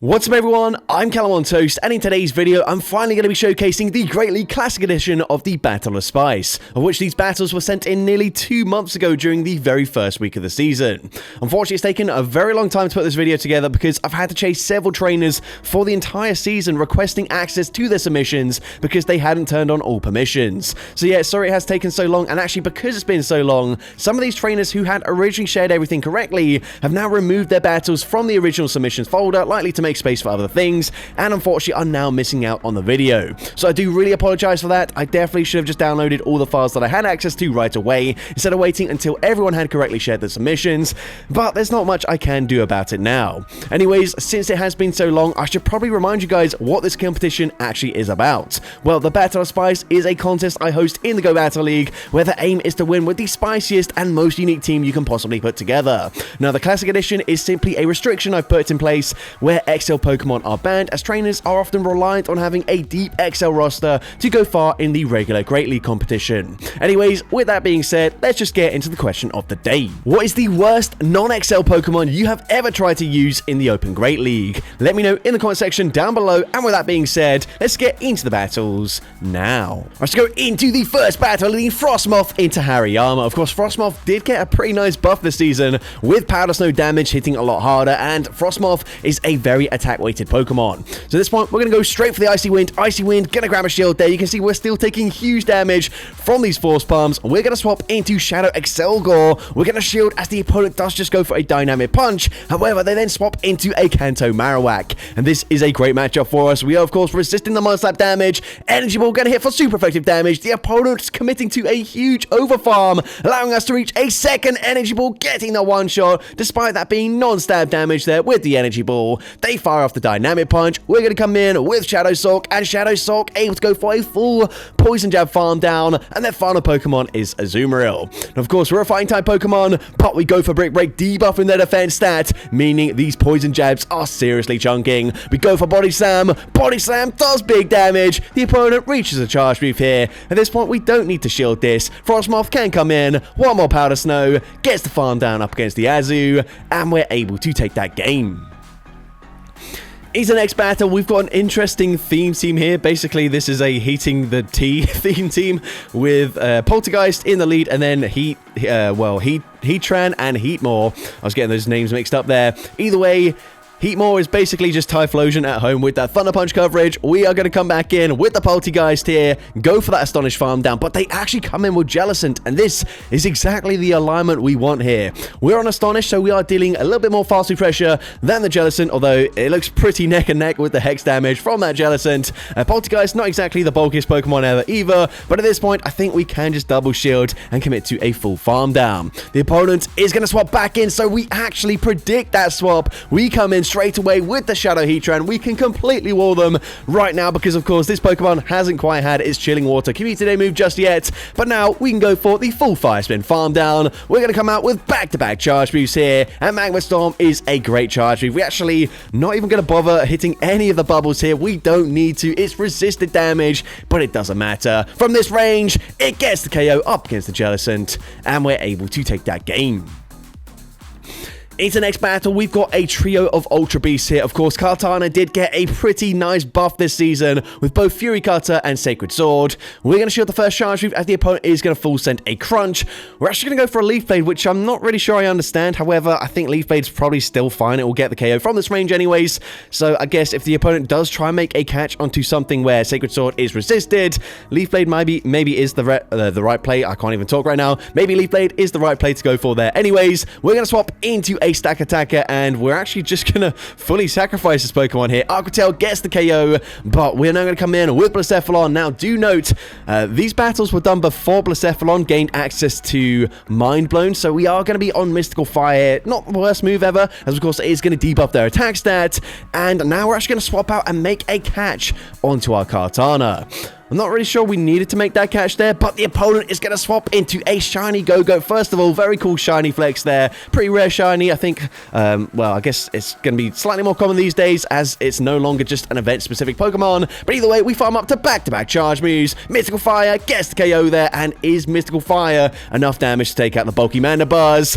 What's up everyone, I'm CallumOnToast, and in today's video I'm finally going to be showcasing the Great League Classic Edition of the Battle of Spice, of which these battles were sent in nearly 2 months ago during the very first week of the season. Unfortunately, it's taken a very long time to put this video together because I've had to chase several trainers for the entire season requesting access to their submissions because they hadn't turned on all permissions. So yeah, sorry it has taken so long, and actually because it's been so long, some of these trainers who had originally shared everything correctly have now removed their battles from the original submissions folder, likely to make space for other things, and unfortunately are now missing out on the video. So I do really apologize for that. I definitely should have just downloaded all the files that I had access to right away instead of waiting until everyone had correctly shared their submissions, but there's not much I can do about it now. Anyways, since it has been so long, I should probably remind you guys what this competition actually is about. Well, the Battle of Spice is a contest I host in the Go Battle League where the aim is to win with the spiciest and most unique team you can possibly put together. Now, the Classic Edition is simply a restriction I've put in place where XL Pokemon are banned, as trainers are often reliant on having a deep XL roster to go far in the regular Great League competition. Anyways, with that being said, let's just get into the question of the day. What is the worst non-XL Pokemon you have ever tried to use in the Open Great League? Let me know in the comment section down below, and with that being said, let's get into the battles now. Let's go into the first battle, leading Frostmoth into Hariyama. Of course, Frostmoth did get a pretty nice buff this season, with Powder Snow damage hitting a lot harder, and Frostmoth is a very attack-weighted Pokemon. So at this point, we're going to go straight for the Icy Wind. Icy Wind, going to grab a shield there. You can see we're still taking huge damage from these Force Palms. We're going to swap into Shadow Excelgor. We're going to shield as the opponent does just go for a Dynamic Punch. However, they then swap into a Kanto Marowak. And this is a great matchup for us. We are, of course, resisting the Mud Slap damage. Energy Ball going to hit for super effective damage. The opponent's committing to a huge overfarm, allowing us to reach a second Energy Ball, getting the one-shot, despite that being non-stab damage there with the Energy Ball. They fire off the Dynamic Punch. We're going to come in with Shadow Sulk, and Shadow Sulk able to go for a full Poison Jab farm down, and their final Pokemon is Azumarill. And of course, we're a Fighting type Pokemon, but we go for Brick Break, debuffing their defense stat, meaning these Poison Jabs are seriously chunking. We go for Body Slam. Body Slam does big damage. The opponent reaches a Charge Move here. At this point, we don't need to shield this. Frostmoth can come in, one more Powder Snow, gets the farm down up against the Azu, and we're able to take that game. Into the next battle, we've got an interesting theme team here. Basically, this is a Heating the Tea theme team with Poltergeist in the lead, and then Heatran and Heatmore. I was getting those names mixed up there. Either way, Heatmore is basically just Typhlosion at home with that Thunder Punch coverage. We are going to come back in with the Poltergeist here, go for that Astonish farm down, but they actually come in with Jellicent, and this is exactly the alignment we want here. We're on Astonish, so we are dealing a little bit more fast pressure than the Jellicent, although it looks pretty neck and neck with the Hex damage from that Jellicent. Poltergeist, not exactly the bulkiest Pokemon ever either, but at this point, I think we can just double shield and commit to a full farm down. The opponent is going to swap back in, so we actually predict that swap. We come in straight away with the Shadow Heatran. We can completely wall them right now because, of course, this Pokemon hasn't quite had its Chilling Water Community Day move just yet, but now we can go for the full Fire Spin farm down. We're going to come out with back-to-back charge moves here, and Magma Storm is a great charge move. We're actually not even going to bother hitting any of the bubbles here. We don't need to. It's resisted damage, but it doesn't matter. From this range, it gets the KO up against the Jellicent, and we're able to take that game. Into the next battle, we've got a trio of Ultra Beasts here. Of course, Kartana did get a pretty nice buff this season with both Fury Cutter and Sacred Sword. We're going to shield the first charge move as the opponent is going to full send a Crunch. We're actually going to go for a Leaf Blade, which I'm not really sure I understand. However, I think Leaf Blade's probably still fine. It will get the KO from this range anyways. So I guess if the opponent does try and make a catch onto something where Sacred Sword is resisted, Leaf Blade maybe is the right play. I can't even talk right now. Maybe Leaf Blade is the right play to go for there. Anyways, we're going to swap into a Stack Attacker, and we're actually just gonna fully sacrifice this Pokemon here. Aqua Tail gets the KO, but we're now gonna come in with Blacephalon. Now, do note, these battles were done before Blacephalon gained access to Mind Blown, so we are gonna be on Mystical Fire. Not the worst move ever, as of course it is gonna debuff their attack stat, and now we're actually gonna swap out and make a catch onto our Kartana. I'm not really sure we needed to make that catch there, but the opponent is going to swap into a shiny Go-Go. First of all, very cool shiny flex there. Pretty rare shiny, I think. Well, I guess it's going to be slightly more common these days as it's no longer just an event-specific Pokemon. But either way, we farm up to back-to-back charge moves. Mystical Fire gets the KO there, and is Mystical Fire enough damage to take out the bulky Mandibuzz?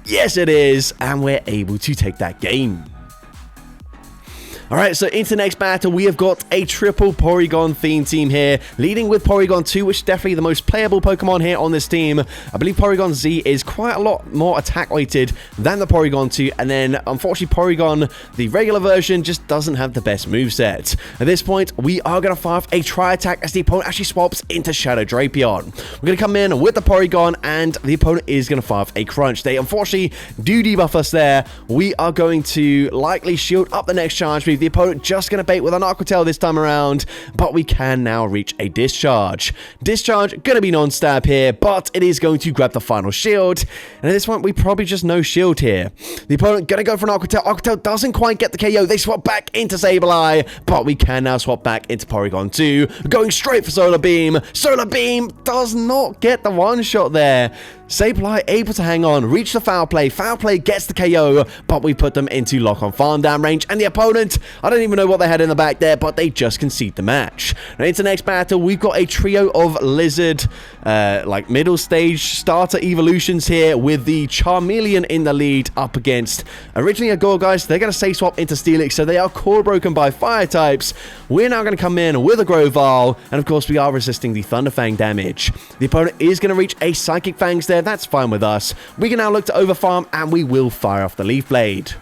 Yes, it is, and we're able to take that game. Alright, so into next battle, we have got a triple Porygon theme team here, leading with Porygon 2, which is definitely the most playable Pokemon here on this team. I believe Porygon Z is quite a lot more attack weighted than the Porygon 2, and then unfortunately Porygon, the regular version, just doesn't have the best moveset. At this point, we are going to fire off a Tri-Attack as the opponent actually swaps into Shadow Drapion. We're going to come in with the Porygon, and the opponent is going to fire off a Crunch. They unfortunately do debuff us there. We are going to likely shield up the next charge move. The opponent just going to bait with an Aqua Tail this time around, but we can now reach a Discharge. Discharge going to be non-stab here, but it is going to grab the final shield, and at this point we probably just no shield here. The opponent going to go for an Aqua Tail. Aqua Tail doesn't quite get the KO. They swap back into Sableye, but we can now swap back into Porygon 2, going straight for Solar Beam. Solar Beam does not get the one shot there. Sableye able to hang on, reach the Foul Play. Foul Play gets the KO, but we put them into lock-on farm down range, and the opponent, I don't even know what they had in the back there, but they just concede the match. Now into the next battle, we've got a trio of Lizard, like middle stage starter evolutions here, with the Charmeleon in the lead up against originally a Gourgeist. They're going to Safe Swap into Steelix, so they are core broken by fire types. We're now going to come in with a Grovyle, and of course we are resisting the Thunderfang damage. The opponent is going to reach a Psychic Fangs there. That's fine with us. We can now look to overfarm, and we will fire off the Leaf Blade.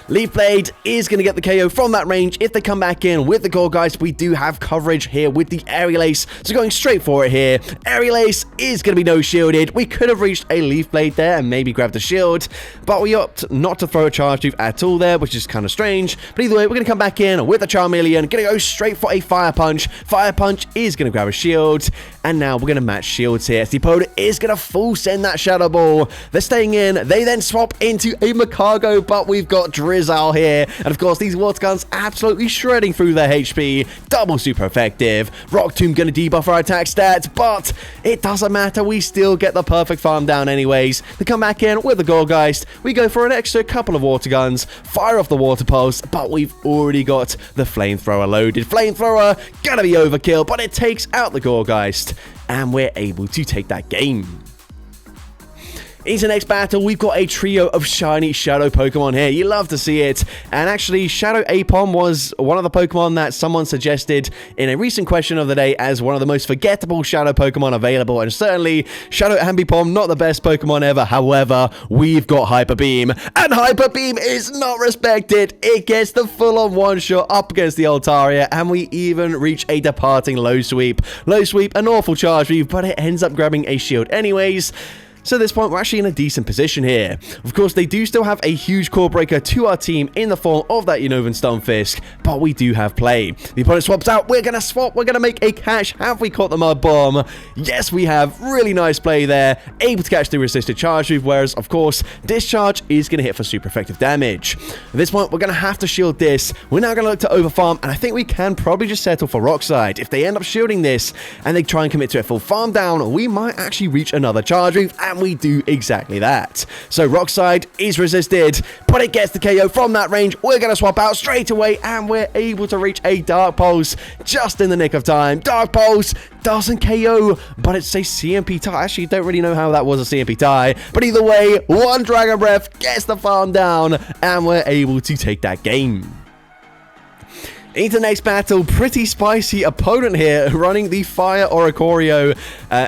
Leaf Blade is going to get the KO from that range. If they come back in with the Gourgeist, we do have coverage here with the Aerial Ace, so going straight for it here. Aerial Ace is going to be no shielded. We could have reached a Leaf Blade there and maybe grabbed a shield, but we opt not to throw a Charge Move at all there, which is kind of strange. But either way, we're going to come back in with the Charmeleon, going to go straight for a Fire Punch. Fire Punch is going to grab a shield, and now we're going to match shields here. The opponent is going to full send that Shadow Ball. They're staying in. They then swap into a Magcargo, but we've got Drizzle here, and of course these water guns absolutely shredding through their HP. Double super effective. Rock Tomb gonna debuff our attack stats, but it doesn't matter, we still get the perfect farm down anyways. They come back in with the Gourgeist. We go for an extra couple of water guns, fire off the Water Pulse, but we've already got the Flamethrower loaded. Flamethrower gonna be overkill, but it takes out the Gourgeist, and we're able to take that game. Into the next battle, we've got a trio of shiny Shadow Pokemon here. You love to see it. And actually, Shadow Apom was one of the Pokemon that someone suggested in a recent question of the day as one of the most forgettable Shadow Pokemon available. And certainly, Shadow Ambipom, not the best Pokemon ever. However, we've got Hyper Beam. And Hyper Beam is not respected. It gets the full-on one-shot up against the Altaria. And we even reach a departing Low Sweep. Low Sweep, an awful charge move, but it ends up grabbing a shield anyways. So at this point, we're actually in a decent position here. Of course, they do still have a huge core breaker to our team in the form of that Unova Stunfisk, but we do have play. The opponent swaps out. We're going to swap. We're going to make a catch. Have we caught the Mud Bomb? Yes, we have. Really nice play there. Able to catch the resisted charge move, whereas, of course, Discharge is going to hit for super effective damage. At this point, we're going to have to shield this. We're now going to look to overfarm, and I think we can probably just settle for Rock Slide. If they end up shielding this, and they try and commit to a full farm down, we might actually reach another charge move, and we do exactly that. So Rock Slide is resisted, but it gets the KO from that range. We're going to swap out straight away, and we're able to reach a Dark Pulse just in the nick of time. Dark Pulse doesn't KO, but it's a CMP tie. Actually, don't really know how that was a CMP tie, but either way, one Dragon Breath gets the farm down, and we're able to take that game. Into the next battle, pretty spicy opponent here, running the Fire Oricorio.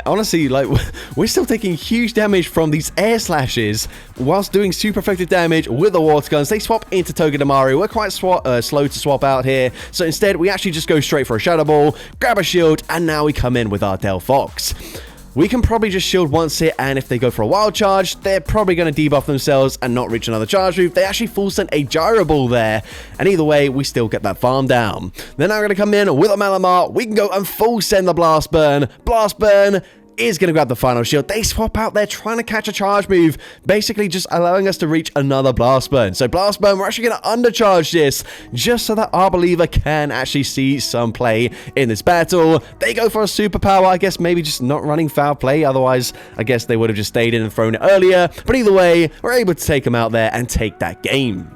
Honestly, like, we're still taking huge damage from these air slashes, whilst doing super effective damage with the water guns. They swap into Togedemaru. We're quite slow to swap out here, so instead, we actually just go straight for a Shadow Ball, grab a shield, and now we come in with our Delphox. We can probably just shield once here, and if they go for a Wild Charge, they're probably going to debuff themselves and not reach another charge move. They actually full sent a Gyro Ball there, and either way, we still get that farm down. Then I'm going to come in with a Malamar. We can go and full send the Blast Burn. Blast Burn is going to grab the final shield. They swap out. They're trying to catch a charge move, basically just allowing us to reach another Blast Burn. So Blast Burn, we're actually going to undercharge this just so that our Believer can actually see some play in this battle. They go for a superpower. I guess maybe just not running foul play. Otherwise, I guess they would have just stayed in and thrown it earlier. But either way, we're able to take them out there and take that game.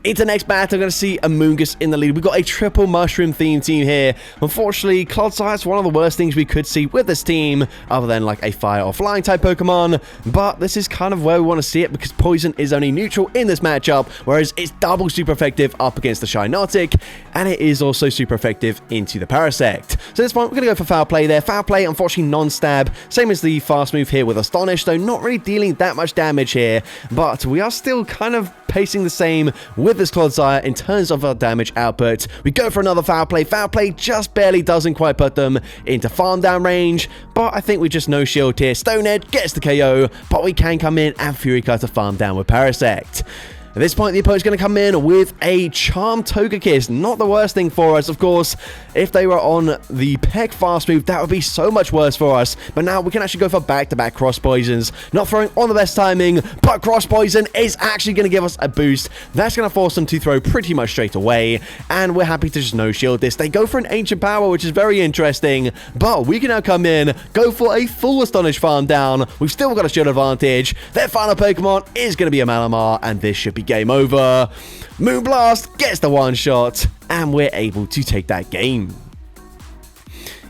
Into the next battle, we're going to see Amoongus in the lead. We've got a triple mushroom theme team here. Unfortunately, Clodsire is one of the worst things we could see with this team, other than like a fire or flying type Pokemon. But this is kind of where we want to see it, because poison is only neutral in this matchup, whereas it's double super effective up against the Shiinotic, and it is also super effective into the Parasect. So at this point, we're going to go for Foul Play there. Foul Play, unfortunately, non-stab. Same as the fast move here with Astonish, though not really dealing that much damage here, but we are still kind of pacing the same with this Clodsire in terms of our damage output. We go for another Foul Play. Foul Play just barely doesn't quite put them into farm down range, but I think we just no shield here. Stone Edge gets the KO, but we can come in and Fury Cutter farm down with Parasect. At this point, the opponent's going to come in with a Charmed Togekiss. Not the worst thing for us, of course. If they were on the Peck fast move, that would be so much worse for us. But now we can actually go for back-to-back Cross Poisons. Not throwing on the best timing, but Cross Poison is actually going to give us a boost. That's going to force them to throw pretty much straight away. And we're happy to just no-shield this. They go for an Ancient Power, which is very interesting. But we can now come in, go for a full Astonish farm down. We've still got a shield advantage. Their final Pokemon is going to be a Malamar, and this should be game over. Moonblast gets the one shot, and we're able to take that game.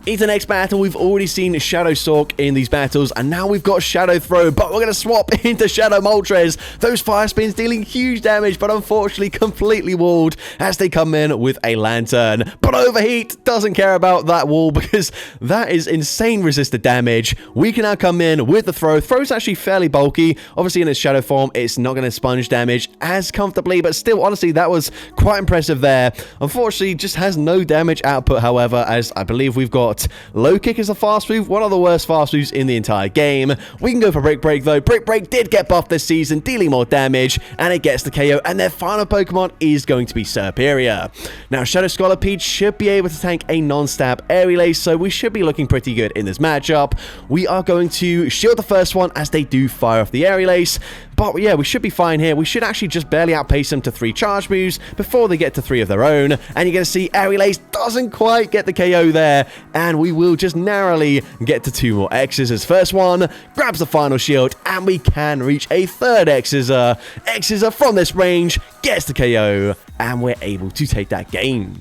Into the next battle, we've already seen Shadow Stalk in these battles, and now we've got Shadow Throw, but we're going to swap into Shadow Moltres. Those fire spins dealing huge damage, but unfortunately completely walled as they come in with a Lantern. But Overheat doesn't care about that wall, because that is insane resisted damage. We can now come in with the Throw. Throw's actually fairly bulky. Obviously in its Shadow form, it's not going to sponge damage as comfortably, but still, honestly, that was quite impressive there. Unfortunately, just has no damage output, however, as I believe we've got Low Kick is a fast move, one of the worst fast moves in the entire game. We can go for Brick Break though. Brick Break did get buffed this season, dealing more damage, and it gets the KO, and their final Pokemon is going to be Serperior. Now, Shadow Scolipede should be able to tank a non-stab Aerial, so we should be looking pretty good in this matchup. We are going to shield the first one as they do fire off the Aerial Ace. But yeah, we should be fine here. We should actually just barely outpace them to 3 charge moves before they get to 3 of their own. And you're going to see Aerial Ace doesn't quite get the KO there. And we will just narrowly get to 2 more X-Scissors. First one grabs the final shield, and we can reach a third X-Scissor. X-Scissor from this range gets the KO, and we're able to take that game.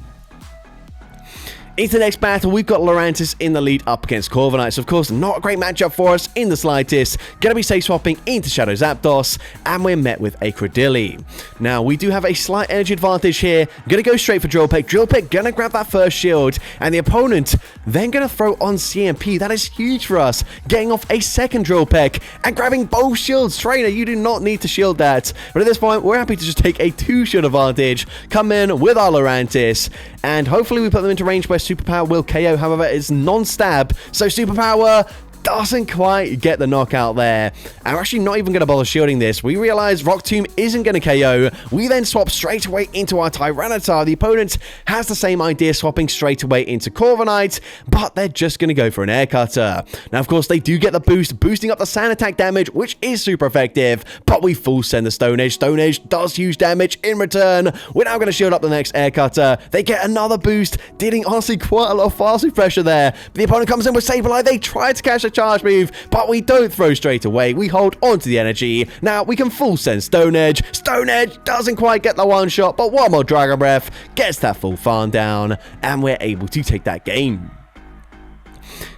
Into the next battle, we've got Lurantis in the lead up against Corviknight. So, of course, not a great matchup for us in the slightest. Gonna be safe swapping into Shadow Zapdos, and we're met with a Credilli. Now, we do have a slight energy advantage here. Gonna go straight for Drill Peck. Drill Peck gonna grab that first shield, and the opponent then gonna throw on CMP. That is huge for us. Getting off a second Drill Peck and grabbing both shields. Trainer, you do not need to shield that. But at this point, we're happy to just take a 2-shield advantage. Come in with our Lurantis, and hopefully we put them into range where Superpower will KO. However, it's non-stab, so Superpower doesn't quite get the knockout there. And we're actually not even going to bother shielding this. We realize Rock Tomb isn't going to KO. We then swap straight away into our Tyranitar. The opponent has the same idea, swapping straight away into Corviknight, but they're just going to go for an Air Cutter. Now, of course, they do get the boost, boosting up the Sand Attack damage, which is super effective, but we full send the Stone Edge. Stone Edge does huge damage in return. We're now going to shield up the next Air Cutter. They get another boost, dealing honestly quite a lot of fast move pressure there. But the opponent comes in with Sableye. They try to catch a charge move, but we don't throw straight away. We hold onto the energy. Now we can full send Stone Edge. Stone Edge doesn't quite get the one shot, but one more Dragon Breath gets that full farm down, and we're able to take that game.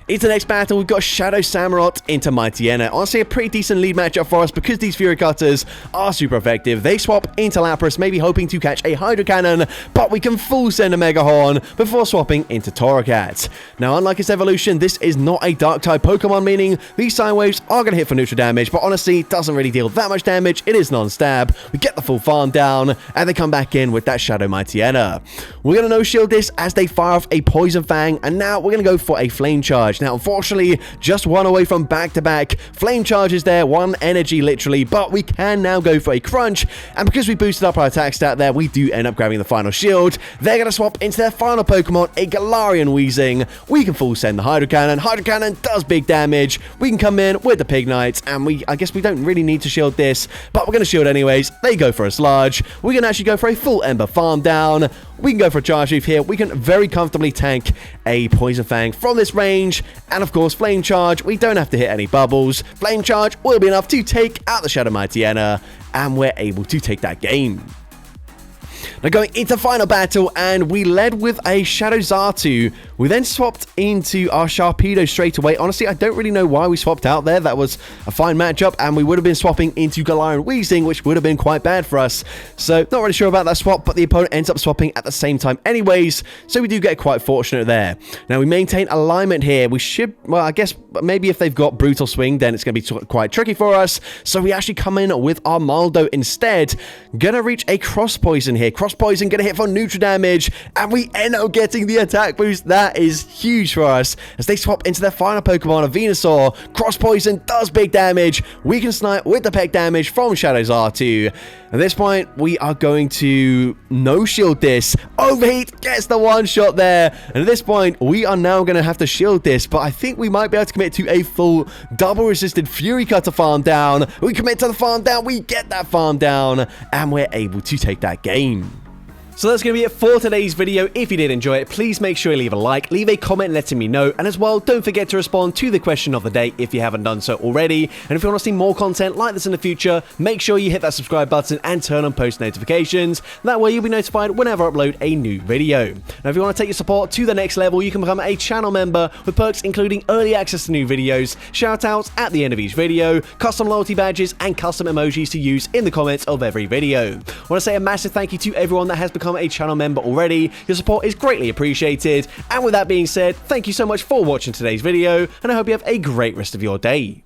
Into the next battle, we've got Shadow Samurott into Mightyena. Honestly, a pretty decent lead matchup for us because these Fury Cutters are super effective. They swap into Lapras, maybe hoping to catch a Hydro Cannon, but we can full send a Mega Horn before swapping into Torracat. Now, unlike its evolution, this is not a Dark-type Pokemon, meaning these Sine Waves are going to hit for neutral damage, but honestly, it doesn't really deal that much damage. It is non-stab. We get the full farm down, and they come back in with that Shadow Mightyena. We're going to no-shield this as they fire off a Poison Fang, and now we're going to go for a Flame Charge. Now, unfortunately, just one away from back-to-back Flame Charges there, 1 energy literally, but we can now go for a Crunch, and because we boosted up our attack stat there, we do end up grabbing the final shield. They're going to swap into their final Pokemon, a Galarian Weezing. We can full send the Hydro Cannon. Hydro Cannon does big damage. We can come in with the Pignite, and I guess we don't really need to shield this, but we're going to shield anyways. They go for a Sludge. We can actually go for a full Ember farm down. We can go for a Charge Move here. We can very comfortably tank a Poison Fang from this range. And of course, Flame Charge. We don't have to hit any bubbles. Flame Charge will be enough to take out the Shadow Mightyena. And we're able to take that game. Now going into final battle, and we led with a Shadow Xatu. We then swapped into our Sharpedo straight away. Honestly, I don't really know why we swapped out there. That was a fine matchup, and we would have been swapping into Galarian Weezing, which would have been quite bad for us. So not really sure about that swap, but the opponent ends up swapping at the same time anyways, so we do get quite fortunate there. Now we maintain alignment here. We should, well, I guess maybe if they've got Brutal Swing, then it's going to be quite tricky for us. So we actually come in with our Maldo instead. Gonna reach a Cross Poison here. Cross Poison gonna hit for neutral damage, and we end up getting the attack boost. That is huge for us as they swap into their final Pokemon, a Venusaur. Cross Poison does big damage. We can snipe with the peck damage from Shadow Xatu. At this point, we are going to no shield this. Overheat gets the one shot there, and at this point, we are now going to have to shield this, but I think we might be able to commit to a full double resisted Fury Cutter farm down. We commit to the farm down, we get that farm down, and we're able to take that game. So that's going to be it for today's video. If you did enjoy it, please make sure you leave a like, leave a comment letting me know, and as well, don't forget to respond to the question of the day if you haven't done so already. And if you want to see more content like this in the future, make sure you hit that subscribe button and turn on post notifications. That way you'll be notified whenever I upload a new video. Now if you want to take your support to the next level, you can become a channel member with perks including early access to new videos, shoutouts at the end of each video, custom loyalty badges, and custom emojis to use in the comments of every video. I want to say a massive thank you to everyone that has become a channel member already. Your support is greatly appreciated. And with that being said, thank you so much for watching today's video, and I hope you have a great rest of your day.